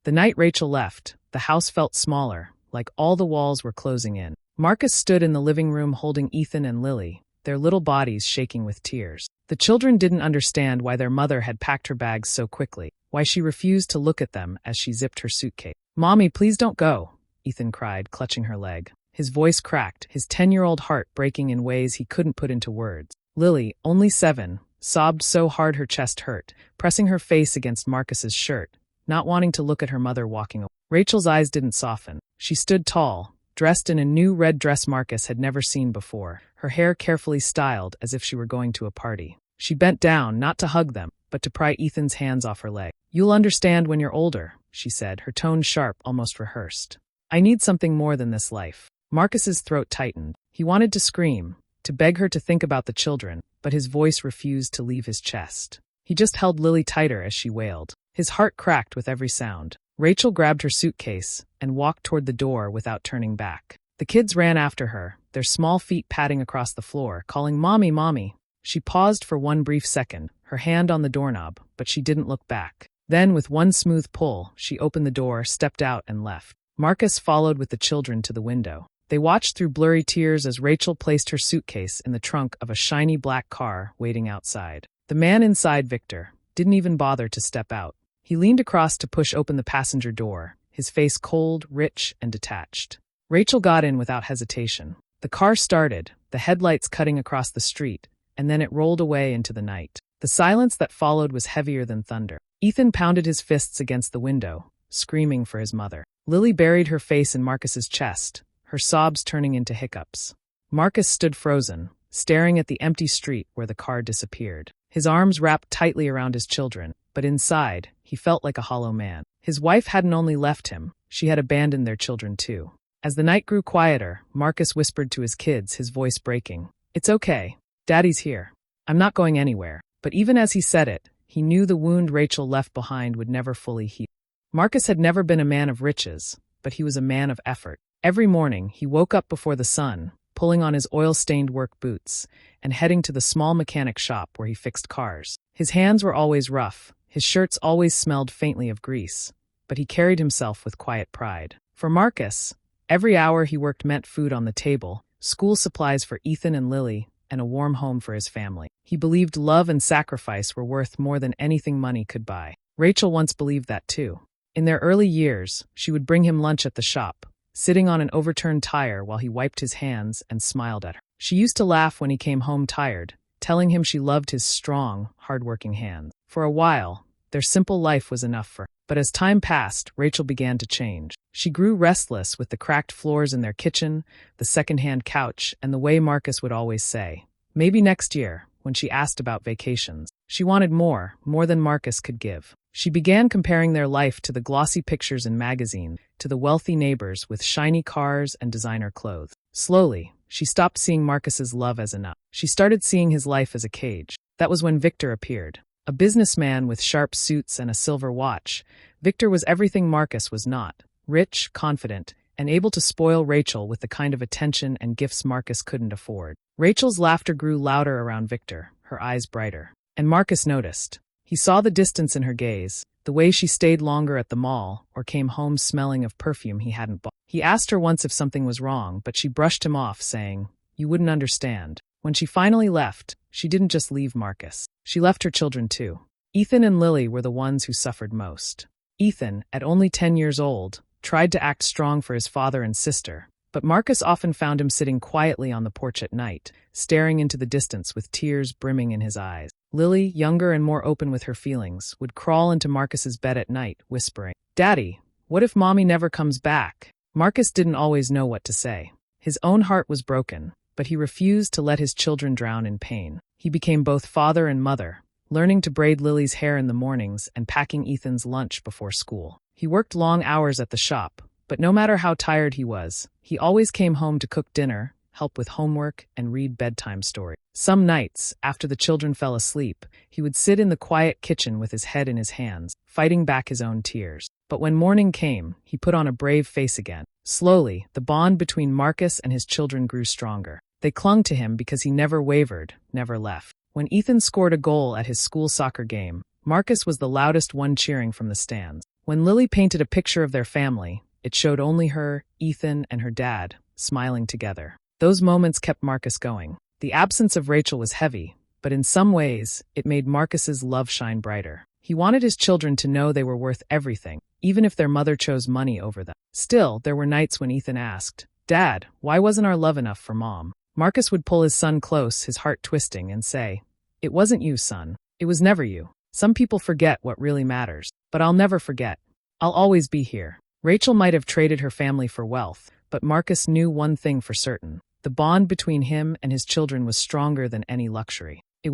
The night Rachel left, the house felt smaller, like all the walls were closing in. Marcus stood in the living room holding Ethan and Lily, their little bodies shaking with tears. The children didn't understand why their mother had packed her bags so quickly, why she refused to look at them as she zipped her suitcase. "Mommy, please don't go," Ethan cried, clutching her leg. His voice cracked, his 10-year-old heart breaking in ways he couldn't put into words. Lily, only 7, sobbed so hard her chest hurt, pressing her face against Marcus's shirt, not wanting to look at her mother walking away. Rachel's eyes didn't soften. She stood tall, dressed in a new red dress Marcus had never seen before, her hair carefully styled as if she were going to a party. She bent down, not to hug them, but to pry Ethan's hands off her leg. "You'll understand when you're older," she said, her tone sharp, almost rehearsed. "I need something more than this life." Marcus's throat tightened. He wanted to scream, to beg her to think about the children, but his voice refused to leave his chest. He just held Lily tighter as she wailed. His heart cracked with every sound. Rachel grabbed her suitcase and walked toward the door without turning back. The kids ran after her, their small feet padding across the floor, calling, "Mommy, Mommy." She paused for one brief second, her hand on the doorknob, but she didn't look back. Then, with one smooth pull, she opened the door, stepped out, and left. Marcus followed with the children to the window. They watched through blurry tears as Rachel placed her suitcase in the trunk of a shiny black car waiting outside. The man inside, Victor, didn't even bother to step out. He leaned across to push open the passenger door, his face cold, rich, and detached. Rachel got in without hesitation. The car started, the headlights cutting across the street, and then it rolled away into the night. The silence that followed was heavier than thunder. Ethan pounded his fists against the window, screaming for his mother. Lily buried her face in Marcus's chest, her sobs turning into hiccups. Marcus stood frozen, staring at the empty street where the car disappeared. His arms wrapped tightly around his children, but inside, he felt like a hollow man. His wife hadn't only left him, she had abandoned their children too. As the night grew quieter, Marcus whispered to his kids, his voice breaking, "It's okay. Daddy's here. I'm not going anywhere." But even as he said it, he knew the wound Rachel left behind would never fully heal. Marcus had never been a man of riches, but he was a man of effort. Every morning, he woke up before the sun, pulling on his oil-stained work boots, and heading to the small mechanic shop where he fixed cars. His hands were always rough, his shirts always smelled faintly of grease, but he carried himself with quiet pride. For Marcus, every hour he worked meant food on the table, school supplies for Ethan and Lily, and a warm home for his family. He believed love and sacrifice were worth more than anything money could buy. Rachel once believed that too. In their early years, she would bring him lunch at the shop, sitting on an overturned tire while he wiped his hands and smiled at her. She used to laugh when he came home tired, telling him she loved his strong, hard-working hands. For a while, their simple life was enough for her. But as time passed, Rachel began to change. She grew restless with the cracked floors in their kitchen, the second-hand couch, and the way Marcus would always say, "Maybe next year," when she asked about vacations. She wanted more than Marcus could give. She began comparing their life to the glossy pictures in magazines, to the wealthy neighbors with shiny cars and designer clothes. Slowly, she stopped seeing Marcus's love as enough. She started seeing his life as a cage. That was when Victor appeared. A businessman with sharp suits and a silver watch, Victor was everything Marcus was not: rich, confident, and able to spoil Rachel with the kind of attention and gifts Marcus couldn't afford. Rachel's laughter grew louder around Victor, her eyes brighter. And Marcus noticed. He saw the distance in her gaze, the way she stayed longer at the mall or came home smelling of perfume he hadn't bought. He asked her once if something was wrong, but she brushed him off, saying, "You wouldn't understand." When she finally left, she didn't just leave Marcus. She left her children too. Ethan and Lily were the ones who suffered most. Ethan, at only 10 years old, tried to act strong for his father and sister, but Marcus often found him sitting quietly on the porch at night, staring into the distance with tears brimming in his eyes. Lily, younger and more open with her feelings, would crawl into Marcus's bed at night, whispering, "Daddy, what if Mommy never comes back?" Marcus didn't always know what to say. His own heart was broken, but he refused to let his children drown in pain. He became both father and mother, learning to braid Lily's hair in the mornings and packing Ethan's lunch before school. He worked long hours at the shop, but no matter how tired he was, he always came home to cook dinner, help with homework, and read bedtime stories. Some nights, after the children fell asleep, he would sit in the quiet kitchen with his head in his hands, fighting back his own tears. But when morning came, he put on a brave face again. Slowly, the bond between Marcus and his children grew stronger. They clung to him because he never wavered, never left. When Ethan scored a goal at his school soccer game, Marcus was the loudest one cheering from the stands. When Lily painted a picture of their family, it showed only her, Ethan, and her dad, smiling together. Those moments kept Marcus going. The absence of Rachel was heavy, but in some ways, it made Marcus's love shine brighter. He wanted his children to know they were worth everything, even if their mother chose money over them. Still, there were nights when Ethan asked, "Dad, why wasn't our love enough for Mom?" Marcus would pull his son close, his heart twisting, and say, "It wasn't you, son. It was never you. Some people forget what really matters, but I'll never forget. I'll always be here." Rachel might have traded her family for wealth, but Marcus knew one thing for certain. The bond between him and his children was stronger than any luxury. It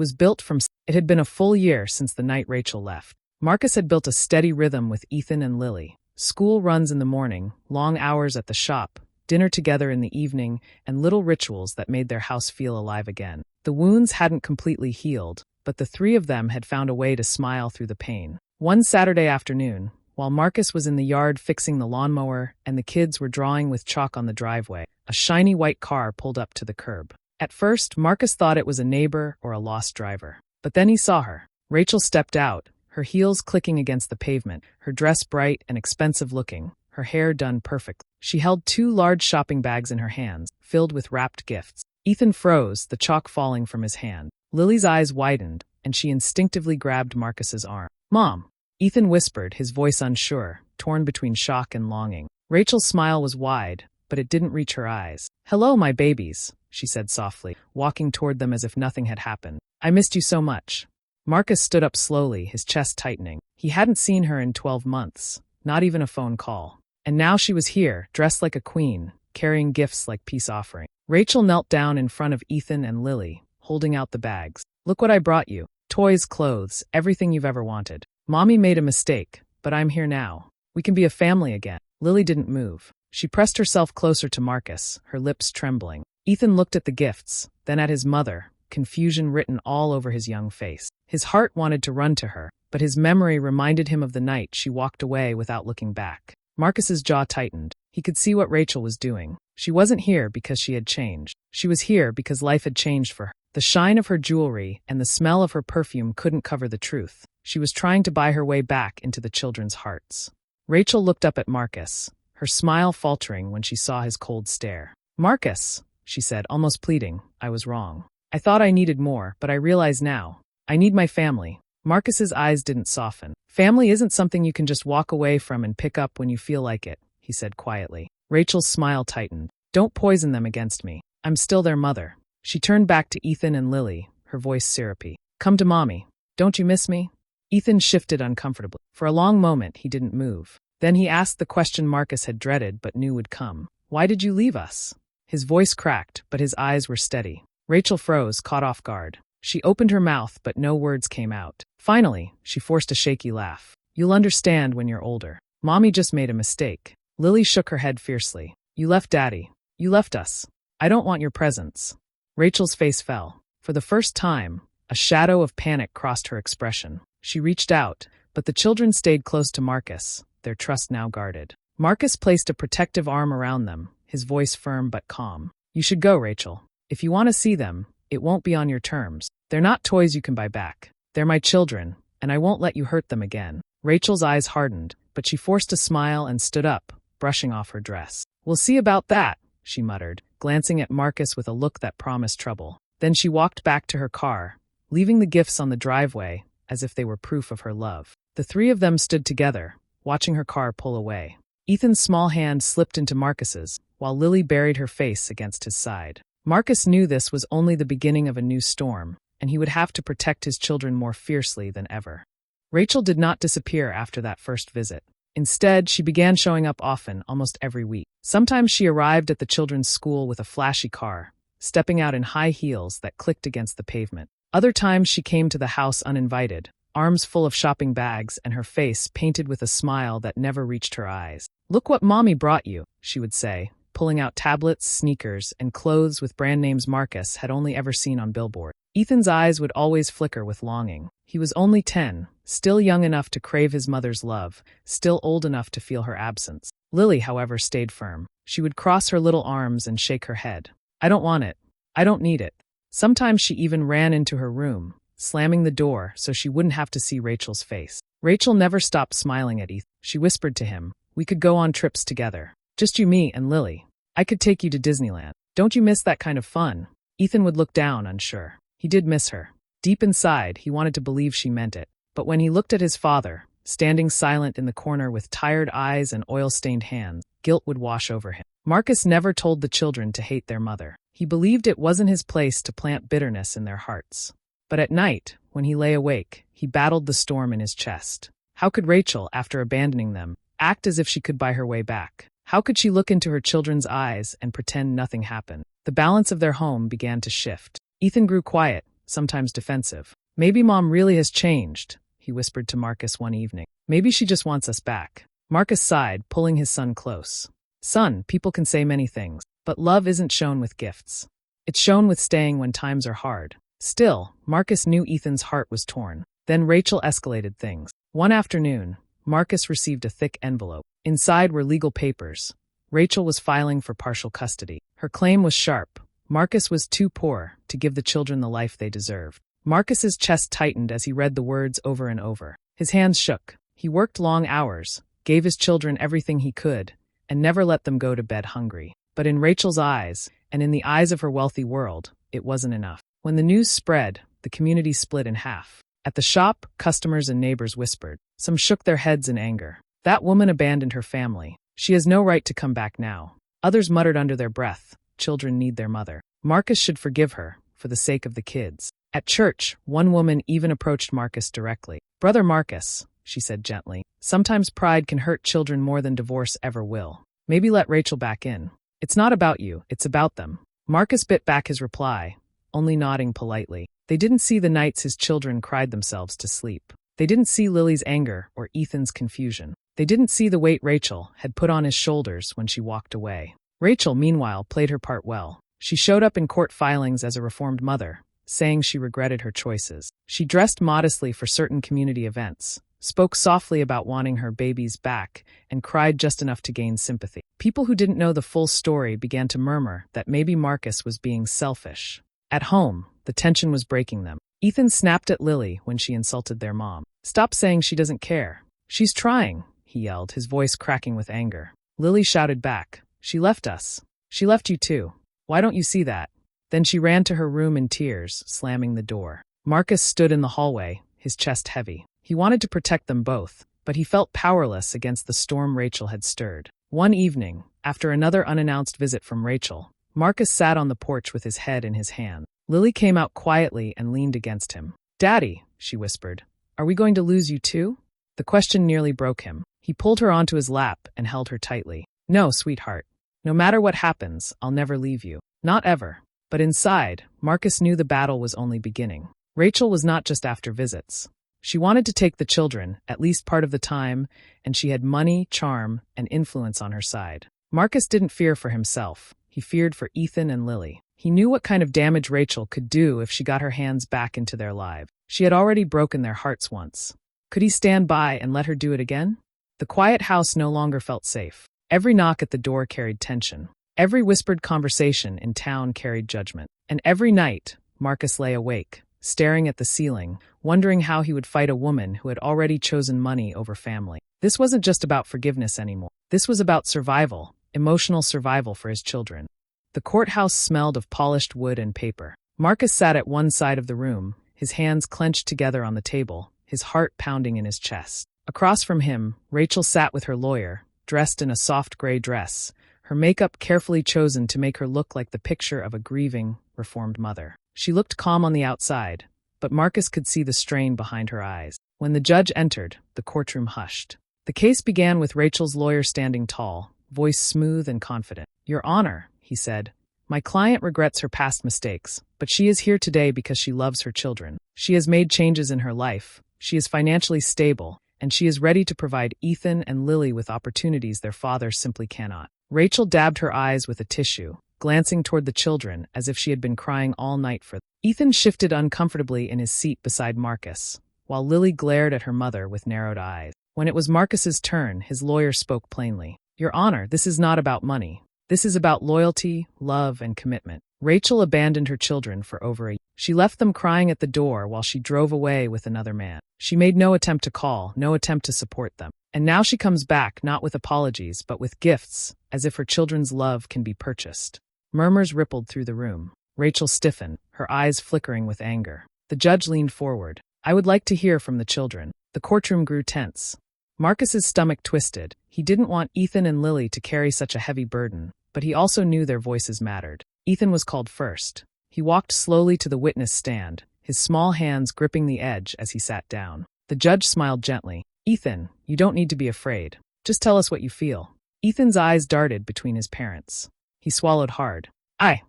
had been a full year since the night Rachel left. Marcus had built a steady rhythm with Ethan and Lily. School runs in the morning, long hours at the shop, dinner together in the evening, and little rituals that made their house feel alive again. The wounds hadn't completely healed, but the three of them had found a way to smile through the pain. One Saturday afternoon, while Marcus was in the yard fixing the lawnmower and the kids were drawing with chalk on the driveway, a shiny white car pulled up to the curb. At first, Marcus thought it was a neighbor or a lost driver. But then he saw her. Rachel stepped out, her heels clicking against the pavement, her dress bright and expensive-looking, her hair done perfectly. She held 2 large shopping bags in her hands, filled with wrapped gifts. Ethan froze, the chalk falling from his hand. Lily's eyes widened, and she instinctively grabbed Marcus's arm. "Mom," Ethan whispered, his voice unsure, torn between shock and longing. Rachel's smile was wide, but it didn't reach her eyes. "Hello, my babies," she said softly, walking toward them as if nothing had happened. "I missed you so much." Marcus stood up slowly, his chest tightening. He hadn't seen her in 12 months, not even a phone call. And now she was here, dressed like a queen, carrying gifts like peace offering. Rachel knelt down in front of Ethan and Lily, holding out the bags. "Look what I brought you. Toys, clothes, everything you've ever wanted. Mommy made a mistake, but I'm here now. We can be a family again." Lily didn't move. She pressed herself closer to Marcus, her lips trembling. Ethan looked at the gifts, then at his mother, confusion written all over his young face. His heart wanted to run to her, but his memory reminded him of the night she walked away without looking back. Marcus's jaw tightened. He could see what Rachel was doing. She wasn't here because she had changed. She was here because life had changed for her. The shine of her jewelry and the smell of her perfume couldn't cover the truth. She was trying to buy her way back into the children's hearts. Rachel looked up at Marcus, her smile faltering when she saw his cold stare. "Marcus," she said, almost pleading, "I was wrong. I thought I needed more, but I realize now. I need my family." Marcus's eyes didn't soften. "Family isn't something you can just walk away from and pick up when you feel like it," he said quietly. Rachel's smile tightened. "Don't poison them against me. I'm still their mother." She turned back to Ethan and Lily, her voice syrupy. "Come to Mommy. Don't you miss me?" Ethan shifted uncomfortably. For a long moment, he didn't move. Then he asked the question Marcus had dreaded but knew would come. "Why did you leave us?" His voice cracked, but his eyes were steady. Rachel froze, caught off guard. She opened her mouth, but no words came out. Finally, she forced a shaky laugh. "You'll understand when you're older. Mommy just made a mistake." Lily shook her head fiercely. "You left Daddy. You left us. I don't want your presence." Rachel's face fell. For the first time, a shadow of panic crossed her expression. She reached out, but the children stayed close to Marcus, their trust now guarded. Marcus placed a protective arm around them, his voice firm but calm. "You should go, Rachel. If you want to see them, it won't be on your terms. They're not toys you can buy back. They're my children, and I won't let you hurt them again." Rachel's eyes hardened, but she forced a smile and stood up, brushing off her dress. "We'll see about that," she muttered, glancing at Marcus with a look that promised trouble. Then she walked back to her car, leaving the gifts on the driveway, as if they were proof of her love. The three of them stood together, watching her car pull away. Ethan's small hand slipped into Marcus's, while Lily buried her face against his side. Marcus knew this was only the beginning of a new storm, and he would have to protect his children more fiercely than ever. Rachel did not disappear after that first visit. Instead, she began showing up often, almost every week. Sometimes she arrived at the children's school with a flashy car, stepping out in high heels that clicked against the pavement. Other times she came to the house uninvited, arms full of shopping bags and her face painted with a smile that never reached her eyes. "Look what Mommy brought you," she would say, pulling out tablets, sneakers, and clothes with brand names Marcus had only ever seen on billboards. Ethan's eyes would always flicker with longing. He was only 10, still young enough to crave his mother's love, still old enough to feel her absence. Lily, however, stayed firm. She would cross her little arms and shake her head. "I don't want it. I don't need it." Sometimes she even ran into her room, slamming the door so she wouldn't have to see Rachel's face. Rachel never stopped smiling at Ethan. She whispered to him, "We could go on trips together. Just you, me, and Lily. I could take you to Disneyland. Don't you miss that kind of fun?" Ethan would look down, unsure. He did miss her. Deep inside, he wanted to believe she meant it. But when he looked at his father, standing silent in the corner with tired eyes and oil-stained hands, guilt would wash over him. Marcus never told the children to hate their mother. He believed it wasn't his place to plant bitterness in their hearts. But at night, when he lay awake, he battled the storm in his chest. How could Rachel, after abandoning them, act as if she could buy her way back? How could she look into her children's eyes and pretend nothing happened? The balance of their home began to shift. Ethan grew quiet, sometimes defensive. "Maybe Mom really has changed," he whispered to Marcus one evening. "Maybe she just wants us back." Marcus sighed, pulling his son close. "Son, people can say many things, but love isn't shown with gifts. It's shown with staying when times are hard." Still, Marcus knew Ethan's heart was torn. Then Rachel escalated things. One afternoon, Marcus received a thick envelope. Inside were legal papers. Rachel was filing for partial custody. Her claim was sharp. Marcus was too poor to give the children the life they deserved. Marcus's chest tightened as he read the words over and over. His hands shook. He worked long hours, gave his children everything he could, and never let them go to bed hungry. But in Rachel's eyes, and in the eyes of her wealthy world, it wasn't enough. When the news spread, the community split in half. At the shop, customers and neighbors whispered. Some shook their heads in anger. "That woman abandoned her family. She has no right to come back now." Others muttered under their breath, "Children need their mother. Marcus should forgive her, for the sake of the kids." At church, one woman even approached Marcus directly. "Brother Marcus," she said gently, "sometimes pride can hurt children more than divorce ever will. Maybe let Rachel back in. It's not about you, it's about them." Marcus bit back his reply, only nodding politely. They didn't see the nights his children cried themselves to sleep. They didn't see Lily's anger or Ethan's confusion. They didn't see the weight Rachel had put on his shoulders when she walked away. Rachel, meanwhile, played her part well. She showed up in court filings as a reformed mother, saying she regretted her choices. She dressed modestly for certain community events, spoke softly about wanting her babies back, and cried just enough to gain sympathy. People who didn't know the full story began to murmur that maybe Marcus was being selfish. At home, the tension was breaking them. Ethan snapped at Lily when she insulted their mom. "Stop saying she doesn't care. She's trying," he yelled, his voice cracking with anger. Lily shouted back, "She left us. She left you too. Why don't you see that?" Then she ran to her room in tears, slamming the door. Marcus stood in the hallway, his chest heavy. He wanted to protect them both, but he felt powerless against the storm Rachel had stirred. One evening, after another unannounced visit from Rachel, Marcus sat on the porch with his head in his hand. Lily came out quietly and leaned against him. "Daddy," she whispered, "are we going to lose you too?" The question nearly broke him. He pulled her onto his lap and held her tightly. "No, sweetheart. No matter what happens, I'll never leave you. Not ever." But inside, Marcus knew the battle was only beginning. Rachel was not just after visits. She wanted to take the children, at least part of the time, and she had money, charm, and influence on her side. Marcus didn't fear for himself. He feared for Ethan and Lily. He knew what kind of damage Rachel could do if she got her hands back into their lives. She had already broken their hearts once. Could he stand by and let her do it again? The quiet house no longer felt safe. Every knock at the door carried tension. Every whispered conversation in town carried judgment. And every night, Marcus lay awake, staring at the ceiling, wondering how he would fight a woman who had already chosen money over family. This wasn't just about forgiveness anymore. This was about survival, emotional survival for his children. The courthouse smelled of polished wood and paper. Marcus sat at one side of the room, his hands clenched together on the table, his heart pounding in his chest. Across from him, Rachel sat with her lawyer, dressed in a soft gray dress, her makeup carefully chosen to make her look like the picture of a grieving, reformed mother. She looked calm on the outside, but Marcus could see the strain behind her eyes. When the judge entered, the courtroom hushed. The case began with Rachel's lawyer standing tall, voice smooth and confident. "Your Honor," he said, "my client regrets her past mistakes, but she is here today because she loves her children. She has made changes in her life, she is financially stable, and she is ready to provide Ethan and Lily with opportunities their father simply cannot." Rachel dabbed her eyes with a tissue, glancing toward the children as if she had been crying all night for them. Ethan shifted uncomfortably in his seat beside Marcus, while Lily glared at her mother with narrowed eyes. When it was Marcus's turn, his lawyer spoke plainly. "Your Honor, this is not about money. This is about loyalty, love, and commitment. Rachel abandoned her children for over a year. She left them crying at the door while she drove away with another man. She made no attempt to call, no attempt to support them. And now she comes back, not with apologies, but with gifts, as if her children's love can be purchased. Murmurs rippled through the room. Rachel stiffened, her eyes flickering with anger. The judge leaned forward. I would like to hear from the children. The courtroom grew tense. Marcus's stomach twisted. He didn't want Ethan and Lily to carry such a heavy burden, but he also knew their voices mattered. Ethan was called first. He walked slowly to the witness stand, his small hands gripping the edge as he sat down. The judge smiled gently. Ethan, you don't need to be afraid. Just tell us what you feel. Ethan's eyes darted between his parents. He swallowed hard. I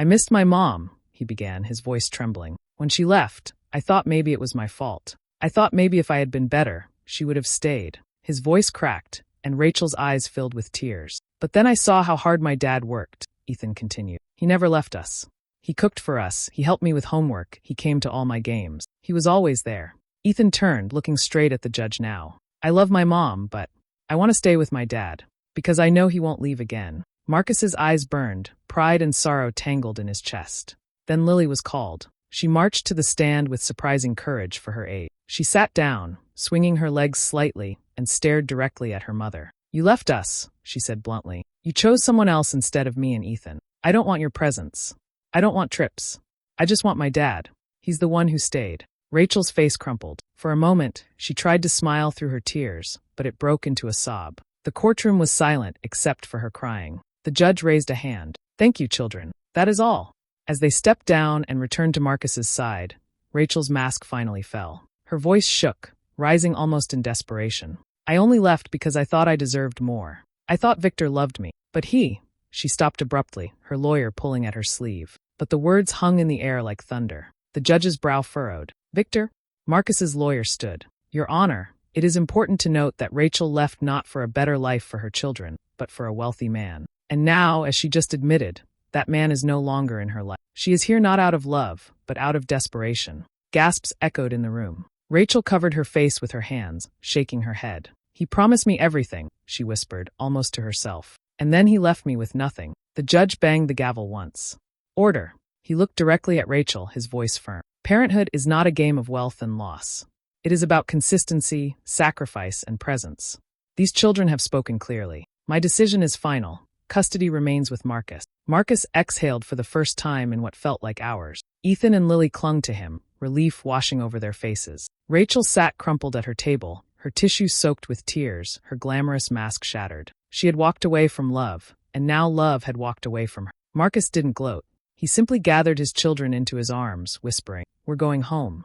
missed my mom, he began, his voice trembling. When she left, I thought maybe it was my fault. I thought maybe if I had been better, she would have stayed. His voice cracked, and Rachel's eyes filled with tears. But then I saw how hard my dad worked, Ethan continued. He never left us. He cooked for us, he helped me with homework, he came to all my games. He was always there. Ethan turned, looking straight at the judge now. I love my mom, but I want to stay with my dad, because I know he won't leave again. Marcus's eyes burned, pride and sorrow tangled in his chest. Then Lily was called. She marched to the stand with surprising courage for her age. She sat down, swinging her legs slightly, and stared directly at her mother. You left us, she said bluntly. You chose someone else instead of me and Ethan. I don't want your presents. I don't want trips. I just want my dad. He's the one who stayed. Rachel's face crumpled. For a moment, she tried to smile through her tears, but it broke into a sob. The courtroom was silent except for her crying. The judge raised a hand. Thank you, children. That is all. As they stepped down and returned to Marcus's side, Rachel's mask finally fell. Her voice shook, rising almost in desperation. I only left because I thought I deserved more. I thought Victor loved me. But she stopped abruptly, her lawyer pulling at her sleeve. But the words hung in the air like thunder. The judge's brow furrowed. Victor? Marcus's lawyer stood. Your Honor, it is important to note that Rachel left not for a better life for her children, but for a wealthy man. And now, as she just admitted, that man is no longer in her life. She is here not out of love, but out of desperation. Gasps echoed in the room. Rachel covered her face with her hands, shaking her head. He promised me everything, she whispered, almost to herself. And then he left me with nothing. The judge banged the gavel once. Order. He looked directly at Rachel, his voice firm. Parenthood is not a game of wealth and loss. It is about consistency, sacrifice, and presence. These children have spoken clearly. My decision is final. Custody remains with Marcus. Marcus exhaled for the first time in what felt like hours. Ethan and Lily clung to him, relief washing over their faces. Rachel sat crumpled at her table, her tissues soaked with tears, her glamorous mask shattered. She had walked away from love, and now love had walked away from her. Marcus didn't gloat. He simply gathered his children into his arms, whispering, "We're going home."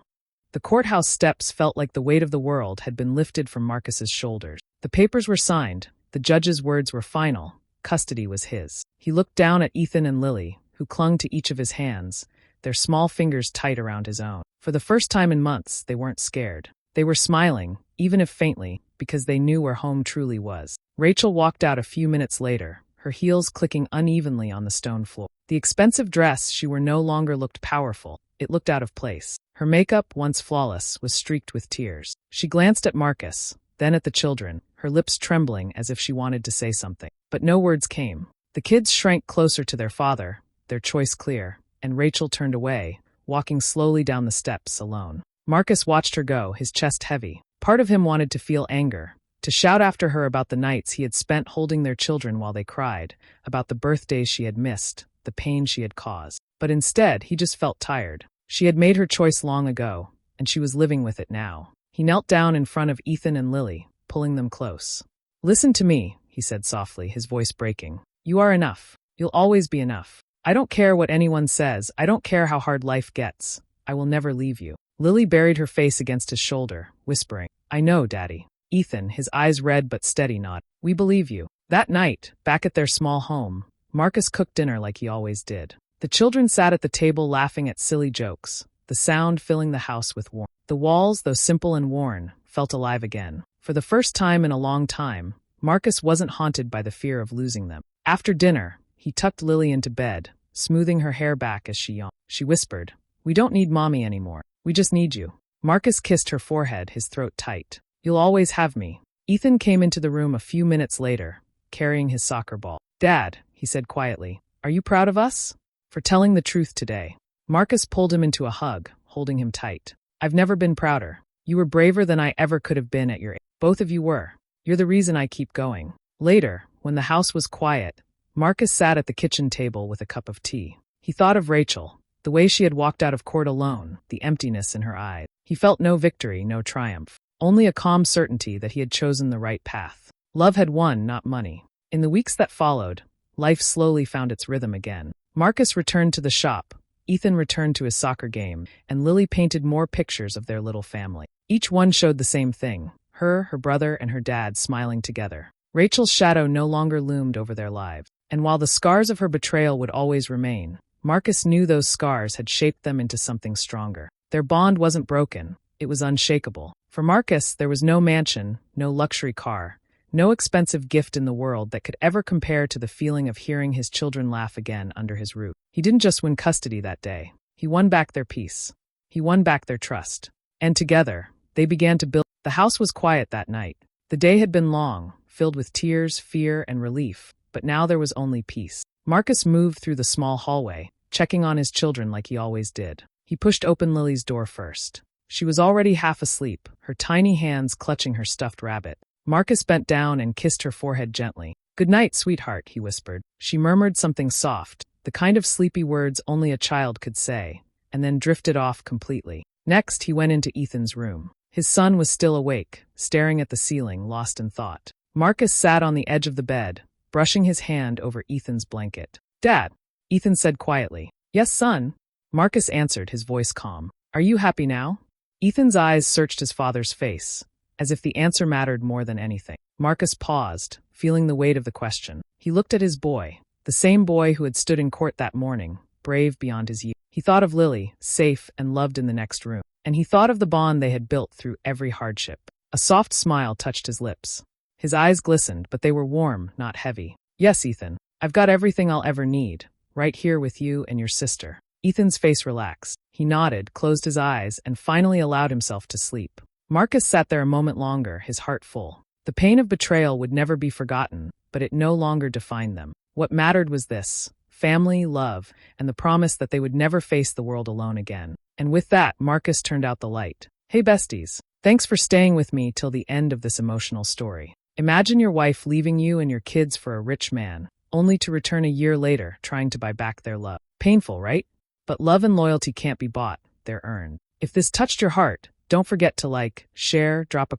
The courthouse steps felt like the weight of the world had been lifted from Marcus's shoulders. The papers were signed. The judge's words were final. Custody was his. He looked down at Ethan and Lily, who clung to each of his hands, their small fingers tight around his own. For the first time in months, they weren't scared. They were smiling, even if faintly, because they knew where home truly was. Rachel walked out a few minutes later, her heels clicking unevenly on the stone floor. The expensive dress she wore no longer looked powerful. It looked out of place. Her makeup, once flawless, was streaked with tears. She glanced at Marcus, then at the children, her lips trembling as if she wanted to say something. But no words came. The kids shrank closer to their father, their choice clear, and Rachel turned away, walking slowly down the steps alone. Marcus watched her go, his chest heavy. Part of him wanted to feel anger, to shout after her about the nights he had spent holding their children while they cried, about the birthdays she had missed, the pain she had caused. But instead, he just felt tired. She had made her choice long ago, and she was living with it now. He knelt down in front of Ethan and Lily, pulling them close. "Listen to me," he said softly, his voice breaking. "You are enough. You'll always be enough. I don't care what anyone says. I don't care how hard life gets. I will never leave you." Lily buried her face against his shoulder, whispering, "I know, Daddy." Ethan, his eyes red but steady, nodded. "We believe you." That night, back at their small home, Marcus cooked dinner like he always did. The children sat at the table laughing at silly jokes, the sound filling the house with warmth. The walls, though simple and worn, felt alive again. For the first time in a long time, Marcus wasn't haunted by the fear of losing them. After dinner, he tucked Lily into bed, smoothing her hair back as she yawned. She whispered, "We don't need Mommy anymore. We just need you." Marcus kissed her forehead, his throat tight. "You'll always have me." Ethan came into the room a few minutes later, carrying his soccer ball. "Dad," he said quietly. Are you proud of us? For telling the truth today. Marcus pulled him into a hug, holding him tight. I've never been prouder. You were braver than I ever could have been at your age. Both of you were. You're the reason I keep going. Later, when the house was quiet, Marcus sat at the kitchen table with a cup of tea. He thought of Rachel, the way she had walked out of court alone, the emptiness in her eyes. He felt no victory, no triumph, only a calm certainty that he had chosen the right path. Love had won, not money. In the weeks that followed, life slowly found its rhythm again. Marcus returned to the shop, Ethan returned to his soccer game, and Lily painted more pictures of their little family. Each one showed the same thing, her brother, and her dad smiling together. Rachel's shadow no longer loomed over their lives, and while the scars of her betrayal would always remain, Marcus knew those scars had shaped them into something stronger. Their bond wasn't broken, it was unshakable. For Marcus, there was no mansion, no luxury car, no expensive gift in the world that could ever compare to the feeling of hearing his children laugh again under his roof. He didn't just win custody that day. He won back their peace. He won back their trust. And together, they began to build. The house was quiet that night. The day had been long, filled with tears, fear, and relief, but now there was only peace. Marcus moved through the small hallway, checking on his children like he always did. He pushed open Lily's door first. She was already half asleep, her tiny hands clutching her stuffed rabbit. Marcus bent down and kissed her forehead gently. Good night, sweetheart, he whispered. She murmured something soft, the kind of sleepy words only a child could say, and then drifted off completely. Next, he went into Ethan's room. His son was still awake, staring at the ceiling, lost in thought. Marcus sat on the edge of the bed, brushing his hand over Ethan's blanket. Dad, Ethan said quietly. Yes, son. Marcus answered, his voice calm. Are you happy now? Ethan's eyes searched his father's face, as if the answer mattered more than anything. Marcus paused, feeling the weight of the question. He looked at his boy, the same boy who had stood in court that morning, brave beyond his years. He thought of Lily, safe and loved in the next room. And he thought of the bond they had built through every hardship. A soft smile touched his lips. His eyes glistened, but they were warm, not heavy. Yes, Ethan, I've got everything I'll ever need, right here with you and your sister. Ethan's face relaxed. He nodded, closed his eyes, and finally allowed himself to sleep. Marcus sat there a moment longer, his heart full. The pain of betrayal would never be forgotten, but it no longer defined them. What mattered was this: family, love, and the promise that they would never face the world alone again. And with that, Marcus turned out the light. Hey besties, thanks for staying with me till the end of this emotional story. Imagine your wife leaving you and your kids for a rich man, only to return a year later trying to buy back their love. Painful, right? But love and loyalty can't be bought, they're earned. If this touched your heart, don't forget to like, share, drop a